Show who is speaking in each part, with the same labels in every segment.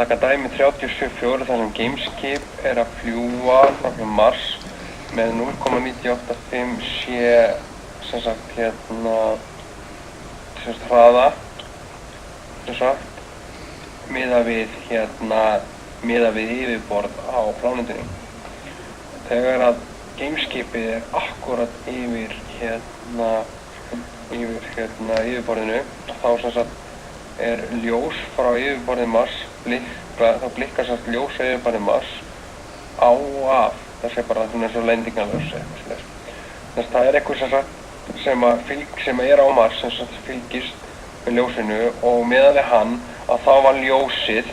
Speaker 1: taka dæmi 37.4 þar sem Gameskip að fljúga frá Mars með 0,985 sé sem sagt hraða sem sagt miðað við yfirborð á plánetunni. Þegar að Gameskipið akkúrat yfir yfirborðinu, þá sem sagt ljós frá yfirborði Mars þá blikkar sem sagt ljós á yfirborði Mars á og af. Það sé bara svona eins og lendingarljós eitthvað svoleiðis. Þess að það eitthvað sem sagt sem á Mars sem sagt fylgist með ljósinu og meðan við hann að þá var ljósið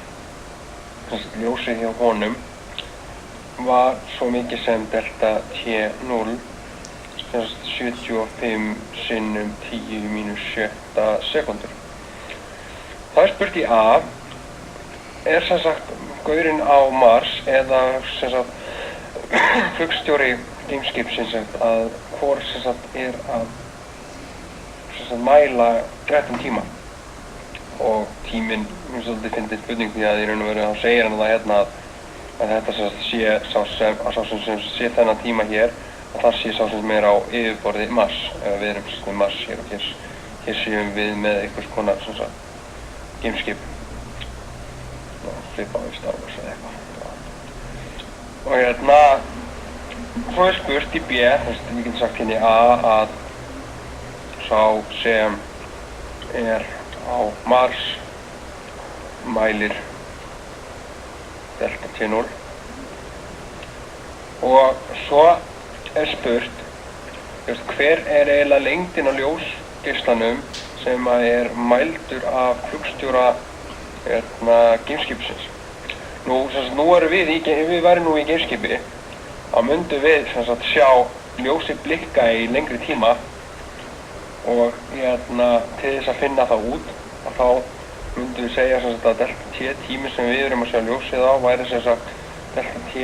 Speaker 1: hjá honum var svo mikið sem delta T0 sem sagt 75 sinnum 10⁻⁶ sekúndur. Það spurt í A sem sagt gaurinn á Mars eða sem sagt flugstjóri Gameskipsins að hvor sem sagt að sem sagt mæla réttan tíma og tíminn svolítið fyndið spurning því að í raun og veru þá segir hann það að þetta sem sagt sé sá sem sé þennan tíma hér að það sé sá sem á yfirborði Mars ef við erum sem sagt með Mars hér og hér séum við með einhvers konar sem sagt Gameskip flipa á í Star Wars eða eitthvað og svo spurt í B við getum sagt hérna í A að sá sem á Mars mælir delta T0 og svo spurt hver eiginlega lengdin á ljósgeislanum sem mældur af flugstjóra Gameskipsins. Nú erum við værum nú í Gameskipi þá myndum við sem sagt sjá ljósið blikka í lengri tíma og til þess að finna það út og þá myndum við segja sem sagt að delta T tími sem við erum að sjá ljósið á væri sem sagt delta T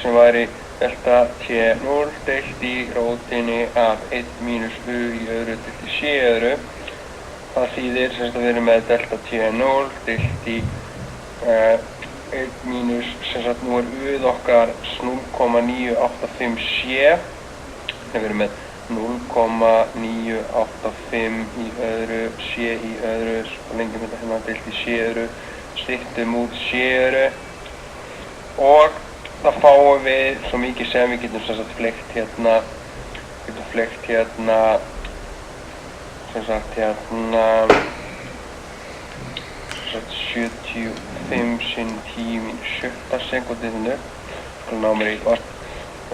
Speaker 1: sem væri delta T0 deilt í rótinni af 1 - u í öðru deilt í c öðru. Það þýðir sem sagt að við erum með delta T0 deilt í 1 sem sagt nú uð okkar 0,985 c við erum með 0,985 í öðru, c í öðru, svo lengjum þetta hérna deilt í c öðru, styttum út c öðru og það fáum við svo mikið sem við getum sem sagt fleygt hérna sem sagt 75 sinnum 10⁻⁶ sekúndur skulum ná mér í og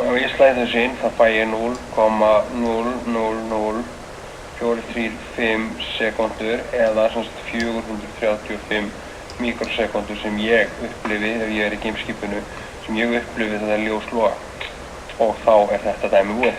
Speaker 1: ef ég slæði þessu inn þá fæ ég 0,00435 sekúndur eða sem sagt 435 mikrosekúndur sem ég upplifi ef ég í Gameskipinu sem ég upplifi þetta ljós loga og þá þetta dæmi búið.